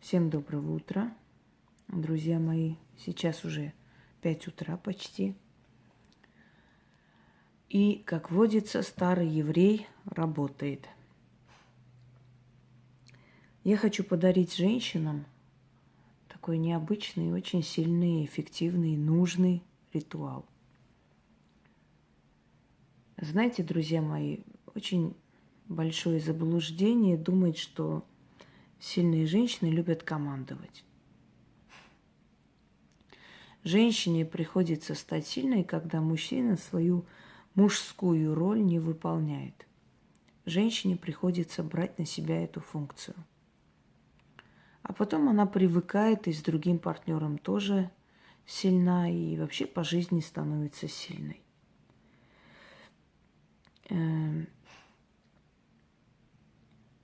Всем доброго утра, друзья мои. Сейчас уже 5 утра почти. И, как водится, старый еврей работает. Я хочу подарить женщинам такой необычный, очень сильный, эффективный, нужный ритуал. Знаете, друзья мои, очень большое заблуждение думать, что сильные женщины любят командовать. Женщине приходится стать сильной, когда мужчина свою мужскую роль не выполняет. Женщине приходится брать на себя эту функцию. А потом она привыкает и с другим партнером тоже сильна, и вообще по жизни становится сильной.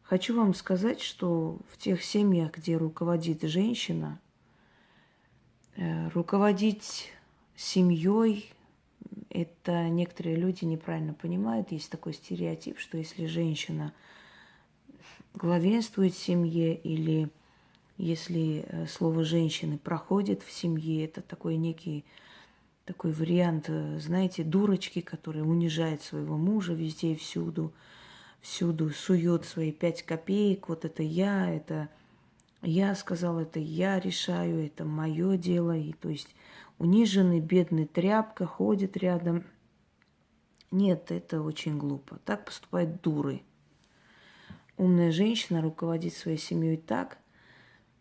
Хочу вам сказать, что в тех семьях, где руководит женщина, руководить семьей, это некоторые люди неправильно понимают. Есть такой стереотип, что если женщина главенствует в семье или если слово «женщины» проходит в семье, это такой некий такой вариант, знаете, дурочки, которая унижает своего мужа везде и всюду сует свои 5 копеек. Вот это я сказала, это я решаю, это мое дело. И то есть униженный, бедный тряпка ходит рядом. Нет, это очень глупо. Так поступают дуры. Умная женщина руководит своей семьей так,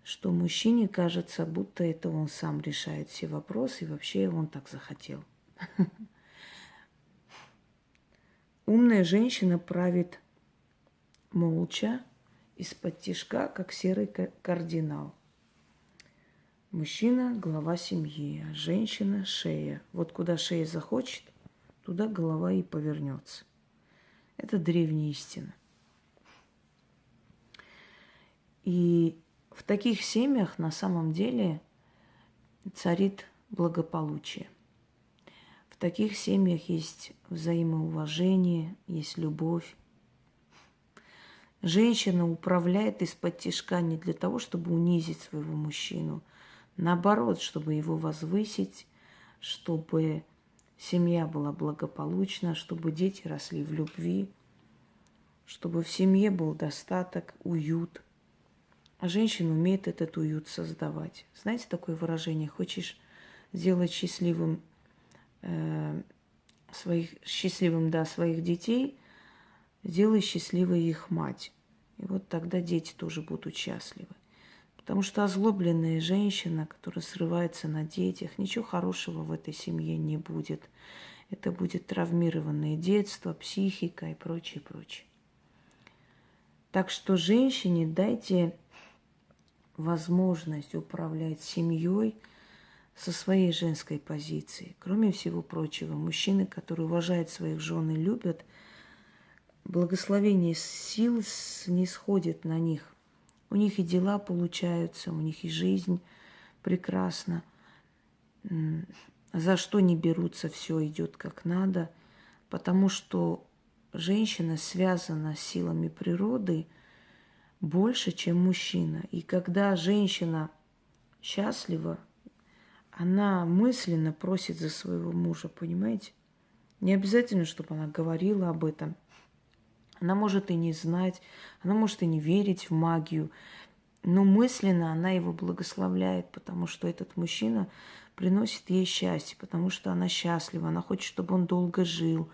что мужчине кажется, будто это он сам решает все вопросы, и вообще он так захотел. Умная женщина правит молча, из-под тишка, как серый кардинал. Мужчина – глава семьи, а женщина – шея. Вот куда шея захочет, туда голова и повернется. Это древняя истина. И в таких семьях на самом деле царит благополучие. В таких семьях есть взаимоуважение, есть любовь. Женщина управляет из-под тишка не для того, чтобы унизить своего мужчину, наоборот, чтобы его возвысить, чтобы семья была благополучна, чтобы дети росли в любви, чтобы в семье был достаток, уют. А женщина умеет этот уют создавать. Знаете такое выражение? Хочешь сделать счастливым своих детей, сделай счастливой их мать. И вот тогда дети тоже будут счастливы. Потому что озлобленная женщина, которая срывается на детях, ничего хорошего в этой семье не будет. Это будет травмированное детство, психика и прочее, прочее. Так что женщине дайте возможность управлять семьей со своей женской позиции. Кроме всего прочего, мужчины, которые уважают своих жен и любят, благословение сил снисходит на них. У них и дела получаются, у них и жизнь прекрасна. За что не берутся, все идет как надо, потому что женщина связана с силами природы больше, чем мужчина. И когда женщина счастлива, она мысленно просит за своего мужа, понимаете? Не обязательно, чтобы она говорила об этом. Она может и не знать, она может и не верить в магию, но мысленно она его благословляет, потому что этот мужчина приносит ей счастье, потому что она счастлива, она хочет, чтобы он долго жил,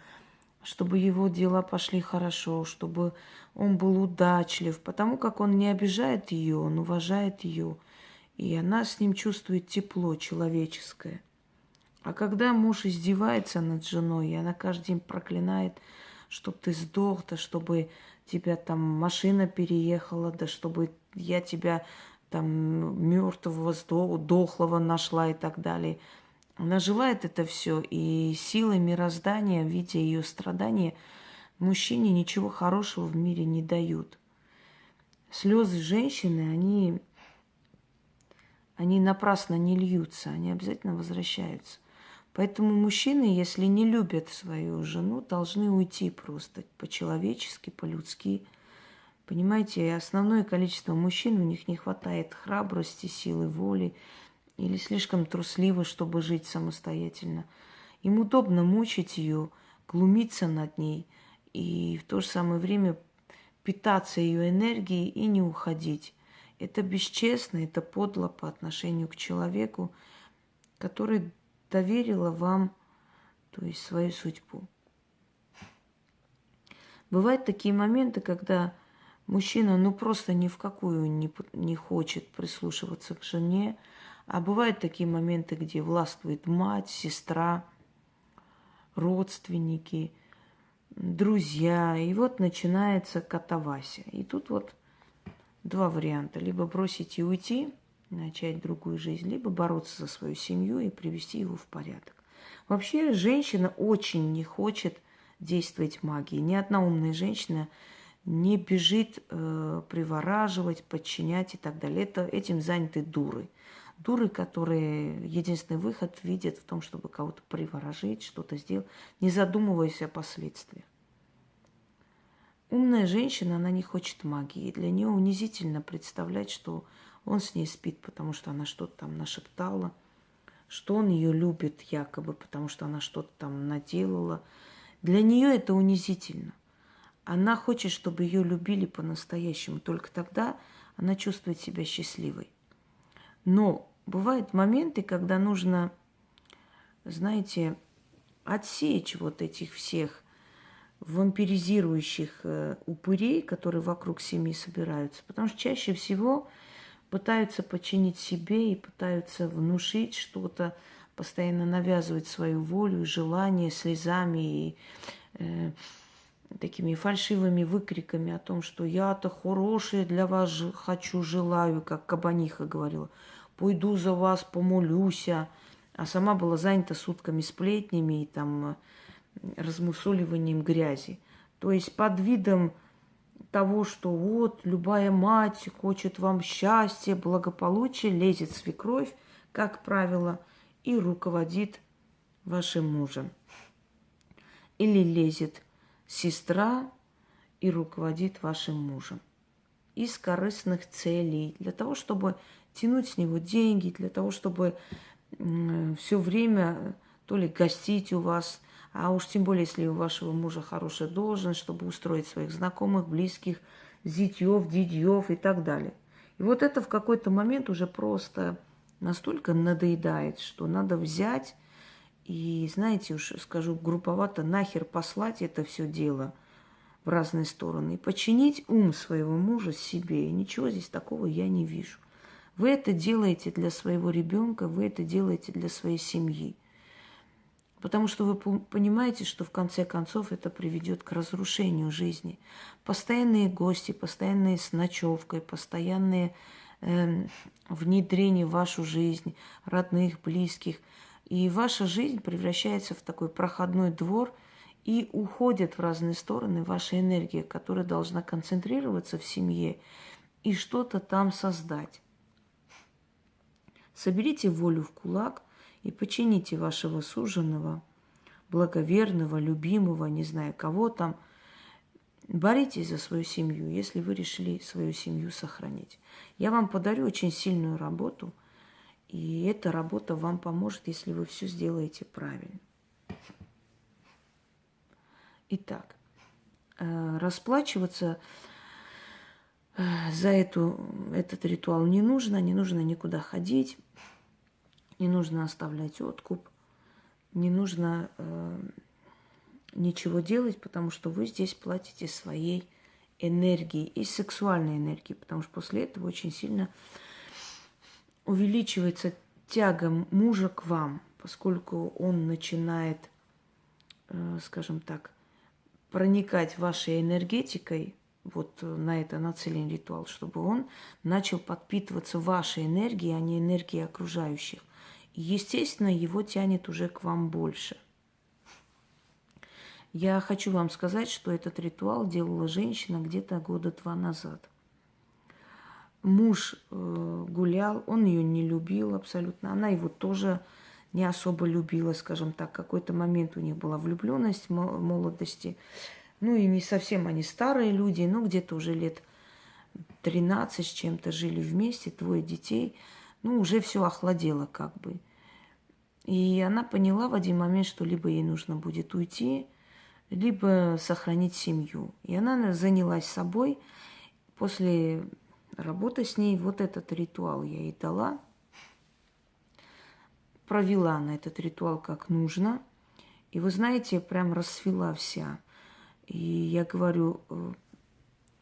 чтобы его дела пошли хорошо, чтобы он был удачлив, потому как он не обижает ее, он уважает ее, и она с ним чувствует тепло человеческое. А когда муж издевается над женой, и она каждый день проклинает, чтобы ты сдох, да чтобы тебя там машина переехала, да чтобы я тебя там мертвого, дохлого нашла и так далее. Она желает это все, и силы мироздания, видя ее страдания, мужчине ничего хорошего в мире не дают. Слезы женщины, они напрасно не льются, они обязательно возвращаются. Поэтому мужчины, если не любят свою жену, должны уйти просто по-человечески, по-людски, Понимаете, основное количество мужчин, у них не хватает храбрости, силы воли или слишком трусливы, чтобы жить самостоятельно. Им удобно мучить ее, глумиться над ней и в то же самое время питаться ее энергией и не уходить. Это бесчестно, это подло по отношению к человеку, который доверила вам, то есть свою судьбу. Бывают такие моменты, когда мужчина ну просто ни в какую не хочет прислушиваться к жене, а бывают такие моменты, где властвует мать, сестра, родственники, друзья. И вот начинается катавасия. И тут вот два варианта. Либо бросить и уйти, начать другую жизнь, либо бороться за свою семью и привести его в порядок. Вообще женщина очень не хочет действовать магией. Ни одна умная женщина не бежит привораживать, подчинять и так далее. Этим заняты дуры. Дуры, которые единственный выход видят в том, чтобы кого-то приворожить, что-то сделать, не задумываясь о последствиях. Умная женщина, она не хочет магии. Для нее унизительно представлять, что он с ней спит, потому что она что-то там нашептала, что он ее любит якобы, потому что она что-то там наделала. Для нее это унизительно. Она хочет, чтобы ее любили по-настоящему. Только тогда она чувствует себя счастливой. Но бывают моменты, когда нужно, знаете, отсечь вот этих всех вампиризирующих упырей, которые вокруг семьи собираются. Потому что чаще всего пытаются подчинить себе и пытаются внушить что-то, постоянно навязывать свою волю и желание слезами и такими фальшивыми выкриками о том, что я-то хорошее для вас хочу, желаю, как кабаниха говорила. Пойду за вас, помолюся. А сама была занята сутками сплетнями и там размусоливанием грязи. То есть под видом того, что вот любая мать хочет вам счастья, благополучия, лезет свекровь, как правило, и руководит вашим мужем. Или лезет сестра и руководит вашим мужем. Из корыстных целей, для того, чтобы тянуть с него деньги, для того, чтобы все время то ли гостить у вас, а уж тем более, если у вашего мужа хорошая должность, чтобы устроить своих знакомых, близких, зятьев, дядьев и так далее. И вот это в какой-то момент уже просто настолько надоедает, что надо взять и, знаете, уж скажу грубовато, нахер послать это все дело в разные стороны и подчинить ум своего мужа себе. И ничего здесь такого я не вижу. Вы это делаете для своего ребенка, вы это делаете для своей семьи. Потому что вы понимаете, что в конце концов это приведет к разрушению жизни. Постоянные гости, постоянные с ночевкой, постоянные внедрение в вашу жизнь, родных, близких. И ваша жизнь превращается в такой проходной двор, и уходит в разные стороны ваша энергия, которая должна концентрироваться в семье и что-то там создать. Соберите волю в кулак и почините вашего суженого, благоверного, любимого, не знаю кого там. Боритесь за свою семью, если вы решили свою семью сохранить. Я вам подарю очень сильную работу, и эта работа вам поможет, если вы все сделаете правильно. Итак, расплачиваться за этот ритуал не нужно никуда ходить, не нужно оставлять откуп, не нужно ничего делать, потому что вы здесь платите своей энергией и сексуальной энергией, потому что после этого очень сильно увеличивается тяга мужа к вам, поскольку он начинает, скажем так, проникать вашей энергетикой, вот на это нацелен ритуал, чтобы он начал подпитываться вашей энергией, а не энергией окружающих. И, естественно, его тянет уже к вам больше. Я хочу вам сказать, что этот ритуал делала женщина где-то года 2 назад. Муж гулял, он ее не любил абсолютно, она его тоже не особо любила, скажем так. Какой-то момент у них была влюбленность в молодости. Ну и не совсем они старые люди, но где-то уже лет 13 с чем-то жили вместе, 2 детей, ну, уже все охладело как бы. И она поняла в один момент, что либо ей нужно будет уйти, либо сохранить семью. И она занялась собой. После работы с ней вот этот ритуал я ей дала. Провела она этот ритуал как нужно. И вы знаете, прям расцвела вся. И я говорю,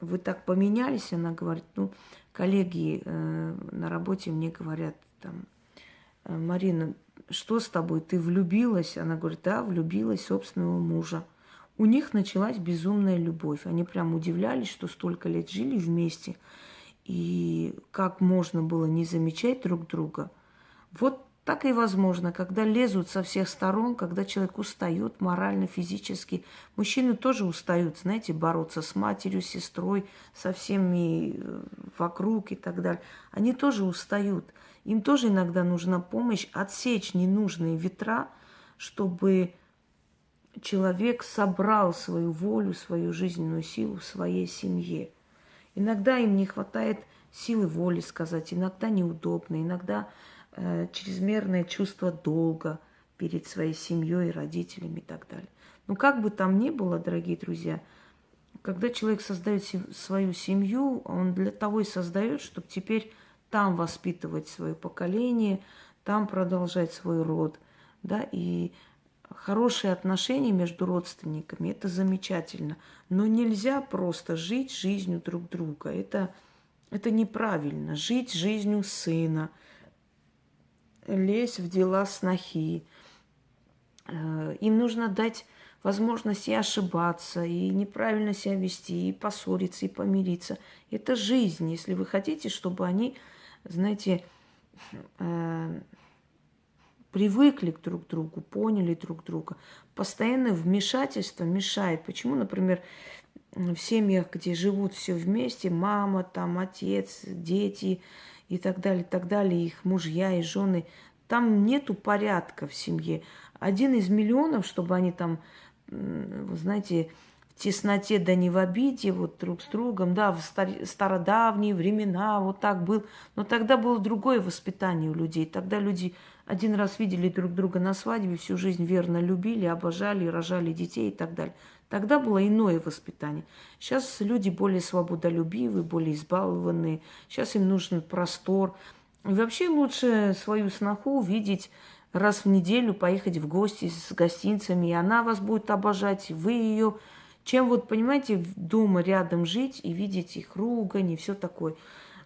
вы так поменялись? Она говорит, ну, коллеги на работе мне говорят, там, Марина, что с тобой, ты влюбилась? Она говорит, да, влюбилась в собственного мужа. У них началась безумная любовь. Они прям удивлялись, что столько лет жили вместе. И как можно было не замечать друг друга. Вот так и возможно, когда лезут со всех сторон, когда человек устает морально, физически. Мужчины тоже устают, знаете, бороться с матерью, с сестрой, со всеми вокруг и так далее. Они тоже устают. Им тоже иногда нужна помощь отсечь ненужные ветра, чтобы человек собрал свою волю, свою жизненную силу в своей семье. Иногда им не хватает силы воли сказать, иногда неудобно, иногда чрезмерное чувство долга перед своей семьей, родителями и так далее. Но как бы там ни было, дорогие друзья, когда человек создает свою семью, он для того и создает, чтобы теперь там воспитывать свое поколение, там продолжать свой род, да, и хорошие отношения между родственниками – это замечательно. Но нельзя просто жить жизнью друг друга. Это неправильно. Жить жизнью сына, лезть в дела снохи. Им нужно дать возможность и ошибаться, и неправильно себя вести, и поссориться, и помириться. Это жизнь. Если вы хотите, чтобы они, знаете, привыкли друг к другу, поняли друг друга. Постоянное вмешательство мешает. Почему, например, в семьях, где живут все вместе, мама, там, отец, дети и так далее, их мужья и жены, там нету порядка в семье. 1 из миллионов, чтобы они там, вы знаете, в тесноте да не в обиде, вот друг с другом, да, в стародавние времена вот так был. Но тогда было другое воспитание у людей. Тогда люди 1 раз видели друг друга на свадьбе, всю жизнь верно любили, обожали, рожали детей и так далее. Тогда было иное воспитание. Сейчас люди более свободолюбивые, более избалованные. Сейчас им нужен простор. И вообще лучше свою сноху видеть раз в неделю, поехать в гости с гостинцами, и она вас будет обожать, вы ее. Чем вот, понимаете, дома рядом жить и видеть их ругань и все такое.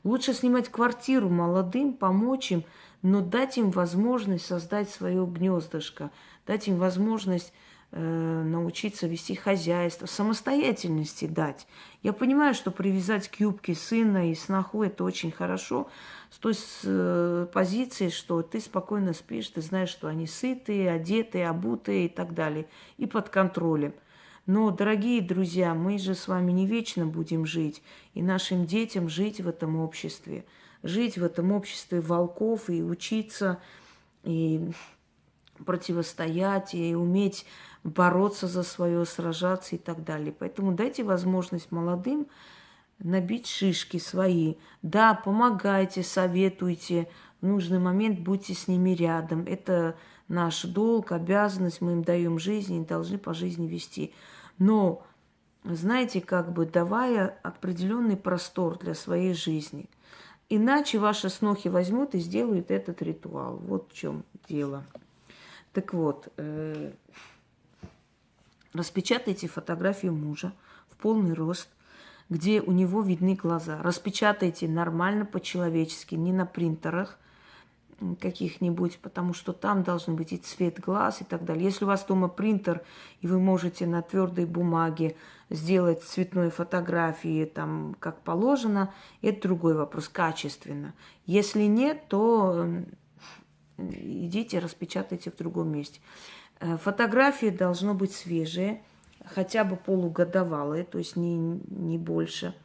Лучше снимать квартиру молодым, помочь им, но дать им возможность создать свое гнездышко, дать им возможность научиться вести хозяйство, самостоятельности дать. Я понимаю, что привязать к юбке сына и сноху – это очень хорошо, с той позиции, что ты спокойно спишь, ты знаешь, что они сытые, одетые, обутые и так далее, и под контролем. Но, дорогие друзья, мы же с вами не вечно будем жить, и нашим детям жить в этом обществе волков и учиться, и противостоять, и уметь бороться за свое, сражаться и так далее. Поэтому дайте возможность молодым набить шишки свои. Да, помогайте, советуйте, в нужный момент будьте с ними рядом. Это наш долг, обязанность, мы им даем жизнь и должны по жизни вести. Но, знаете, как бы давая определенный простор для своей жизни. Иначе ваши снохи возьмут и сделают этот ритуал. Вот в чем дело. Так вот, распечатайте фотографию мужа в полный рост, где у него видны глаза. Распечатайте нормально, по-человечески, не на принтерах каких-нибудь, потому что там должен быть и цвет глаз и так далее. Если у вас дома принтер, и вы можете на твердой бумаге сделать цветной фотографии, там, как положено, это другой вопрос, качественно. Если нет, то идите, распечатайте в другом месте. Фотографии должно быть свежие, хотя бы полугодовалые, то есть не больше.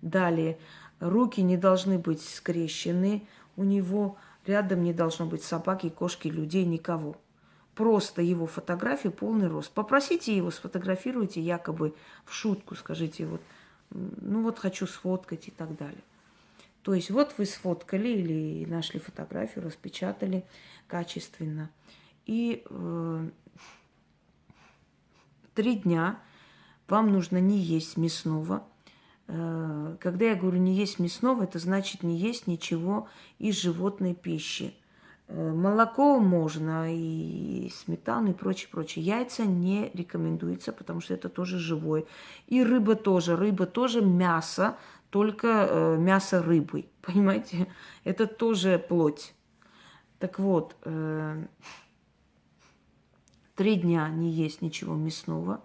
Далее, руки не должны быть скрещены у него, рядом не должно быть собаки, кошки, людей, никого. Просто его фотографии полный рост. Попросите его, сфотографируйте якобы в шутку, скажите, вот ну вот хочу сфоткать и так далее. То есть вот вы сфоткали или нашли фотографию, распечатали качественно. И 3 дня вам нужно не есть мясного. Когда я говорю не есть мясного, это значит не есть ничего из животной пищи. Молоко можно, и сметану, и прочее, прочее. Яйца не рекомендуется, потому что это тоже живое. И рыба тоже. Рыба тоже мясо, только мясо рыбы. Понимаете? Это тоже плоть. Так вот, 3 дня не есть ничего мясного.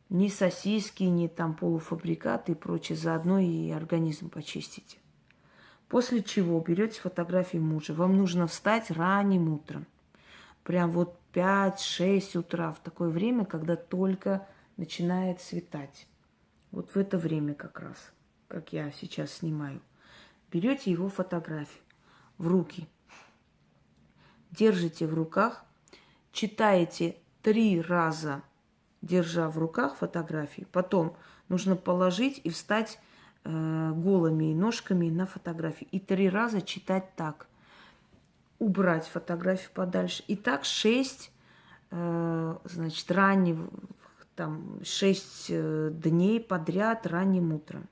Ни сосиски, ни там полуфабрикаты и прочее. Заодно и организм почистите. После чего берете фотографии мужа. Вам нужно встать ранним утром. Прям вот 5-6 утра, в такое время, когда только начинает светать. Вот в это время как раз, как я сейчас снимаю. Берете его фотографию в руки. Держите в руках. Читаете 3 раза, держа в руках фотографии. Потом нужно положить и встать голыми ножками на фотографии. И 3 раза читать так. Убрать фотографию подальше. И так 6, значит, ранних, там, 6 дней подряд ранним утром.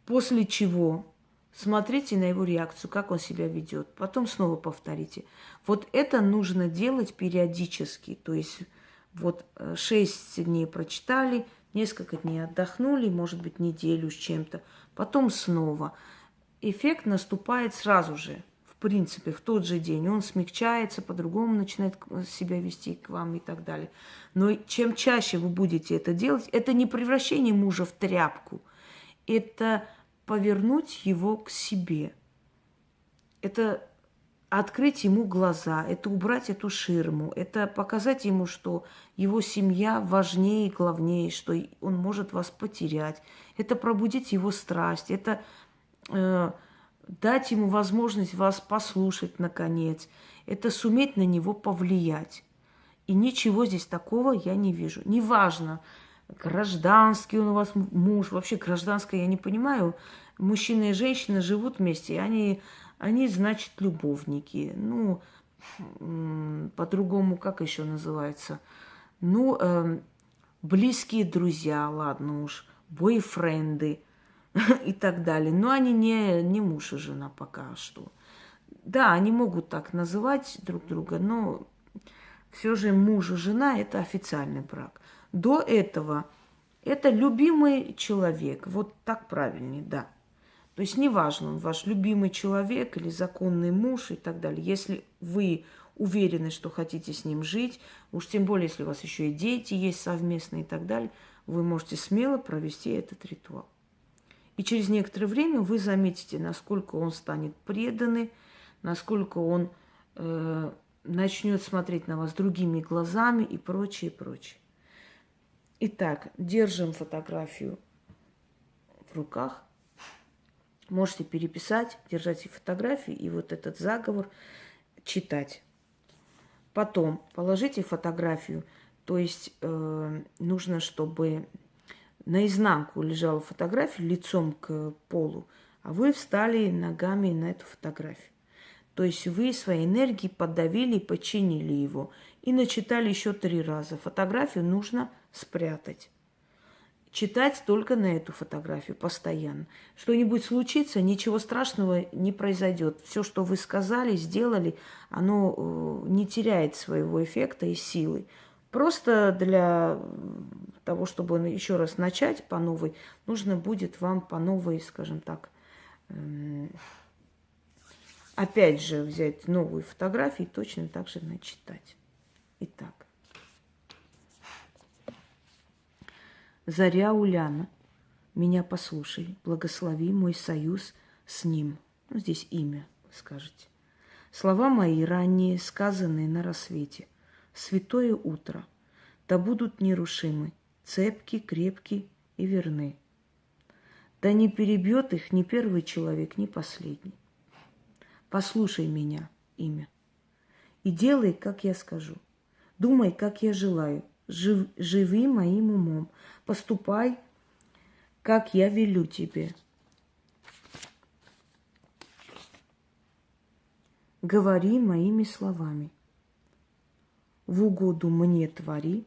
После чего смотрите на его реакцию, как он себя ведет. Потом снова повторите. Вот это нужно делать периодически. То есть вот 6 дней прочитали, несколько дней отдохнули, может быть, неделю с чем-то. Потом снова. Эффект наступает сразу же, в принципе, в тот же день. Он смягчается, по-другому начинает себя вести к вам и так далее. Но чем чаще вы будете это делать, это не превращение мужа в тряпку. Это повернуть его к себе. Это открыть ему глаза, это убрать эту ширму, это показать ему, что его семья важнее и главнее, что он может вас потерять. Это пробудить его страсть, это дать ему возможность вас послушать, наконец. Это суметь на него повлиять. И ничего здесь такого я не вижу. Неважно, гражданский он у вас муж, вообще гражданское я не понимаю. Мужчина и женщина живут вместе, и они, значит, любовники. Ну, по-другому, как еще называется? Ну, близкие друзья, ладно уж, бойфренды и так далее. Но они не муж и жена пока что. Да, они могут так называть друг друга, но все же муж и жена – это официальный брак. До этого это любимый человек. Вот так правильнее, да. То есть неважно, он ваш любимый человек или законный муж и так далее. Если вы уверены, что хотите с ним жить, уж тем более, если у вас еще и дети есть совместные и так далее, вы можете смело провести этот ритуал. И через некоторое время вы заметите, насколько он станет преданный, насколько он начнет смотреть на вас другими глазами и прочее, прочее. Итак, держим фотографию в руках. Можете переписать, держать фотографии и вот этот заговор читать. Потом положите фотографию, то есть нужно, чтобы наизнанку лежала фотография лицом к полу, а вы встали ногами на эту фотографию. То есть вы своей энергией подавили, подчинили его и начитали еще 3 раза. Фотографию нужно спрятать. Читать только на эту фотографию постоянно. Что-нибудь случится, ничего страшного не произойдет. Все, что вы сказали, сделали, оно не теряет своего эффекта и силы. Просто для того, чтобы еще раз начать по новой, нужно будет вам по новой, скажем так, опять же взять новую фотографию и точно так же начитать. Итак. Заря Уляна, меня послушай, благослови мой союз с ним. Ну, здесь имя скажете. Слова мои ранние, сказанные на рассвете. Святое утро, да будут нерушимы, цепки, крепки и верны. Да не перебьет их ни первый человек, ни последний. Послушай меня, имя, и делай, как я скажу. Думай, как я желаю, живи моим умом. Поступай, как я велю тебе. Говори моими словами. В угоду мне твори.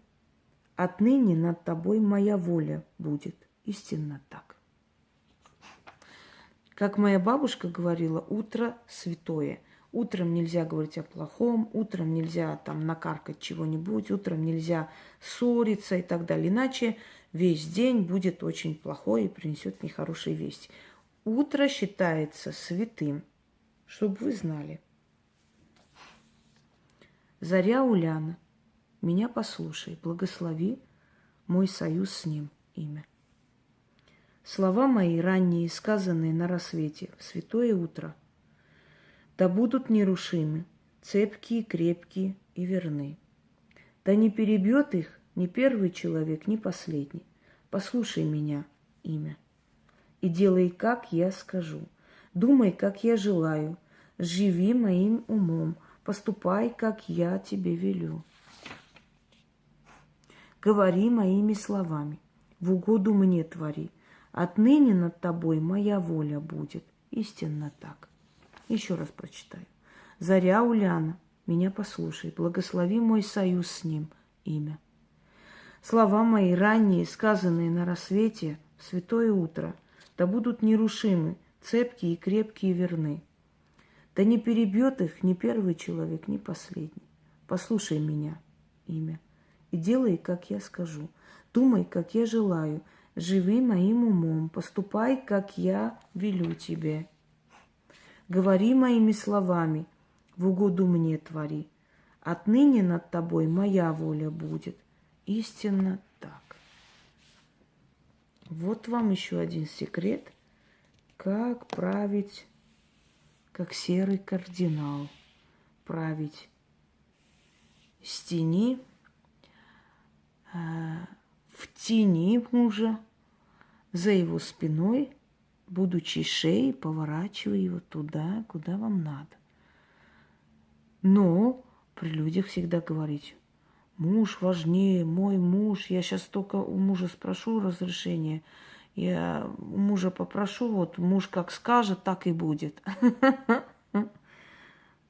Отныне над тобой моя воля будет. Истинно так. Как моя бабушка говорила, утро святое. Утром нельзя говорить о плохом, утром нельзя там накаркать чего-нибудь, утром нельзя ссориться и так далее. Иначе весь день будет очень плохой и принесет нехорошие вести. Утро считается святым, чтобы вы знали. Заря Уляна, меня послушай, благослови мой союз с ним, имя. Слова мои ранние, сказанные на рассвете, в святое утро, да будут нерушимы, цепкие, крепкие и верны. Да не перебьет их ни первый человек, ни последний. Послушай меня, имя, и делай, как я скажу. Думай, как я желаю, живи моим умом, поступай, как я тебе велю. Говори моими словами, в угоду мне твори. Отныне над тобой моя воля будет. Истинно так. Еще раз прочитаю. Заря Уляна, меня послушай, благослови мой союз с ним, имя. Слова мои ранние, сказанные на рассвете, в святое утро, да будут нерушимы, цепкие и крепкие и верны. Да не перебьет их ни первый человек, ни последний. Послушай меня, имя, и делай, как я скажу. Думай, как я желаю, живи моим умом, поступай, как я велю тебе. Говори моими словами, в угоду мне твори. Отныне над тобой моя воля будет. Истинно так. Вот вам еще один секрет, как править, как серый кардинал, править с тени, в тени мужа, за его спиной, будучи шеей, поворачивая его туда, куда вам надо. Но при людях всегда говорить: муж важнее, мой муж, я сейчас только у мужа спрошу разрешение, я у мужа попрошу, вот муж как скажет, так и будет.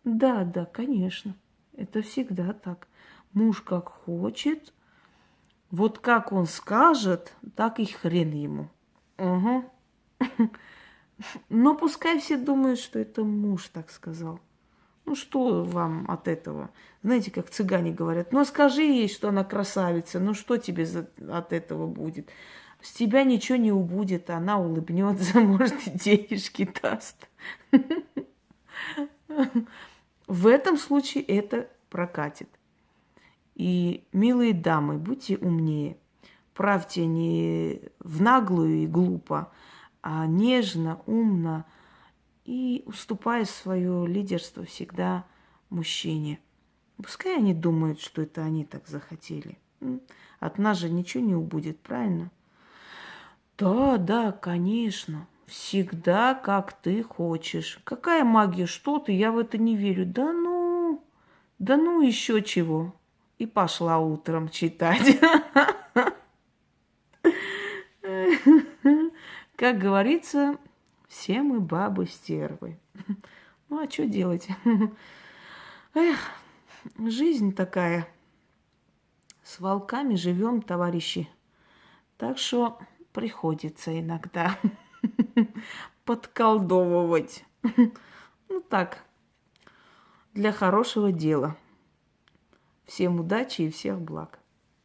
Да, конечно, это всегда так. Муж как хочет, вот как он скажет, так и хрен ему. Угу. Но пускай все думают, что это муж так сказал. Ну, что вам от этого? Знаете, как цыгане говорят, ну, скажи ей, что она красавица, ну, что тебе от этого будет? С тебя ничего не убудет, она улыбнется, может, и денежки даст. В этом случае это прокатит. И, милые дамы, будьте умнее. Правьте не в наглую и глупо, а нежно, умно и уступая свое лидерство всегда мужчине. Пускай они думают, что это они так захотели. От нас же ничего не убудет, правильно? Да, конечно. Всегда, как ты хочешь. Какая магия, что ты? Я в это не верю. Да ну, еще чего. И пошла утром читать. Как говорится, все мы бабы-стервы. Ну, а что делать? Эх, жизнь такая. С волками живем, товарищи. Так что приходится иногда подколдовывать. Ну так, для хорошего дела. Всем удачи и всех благ.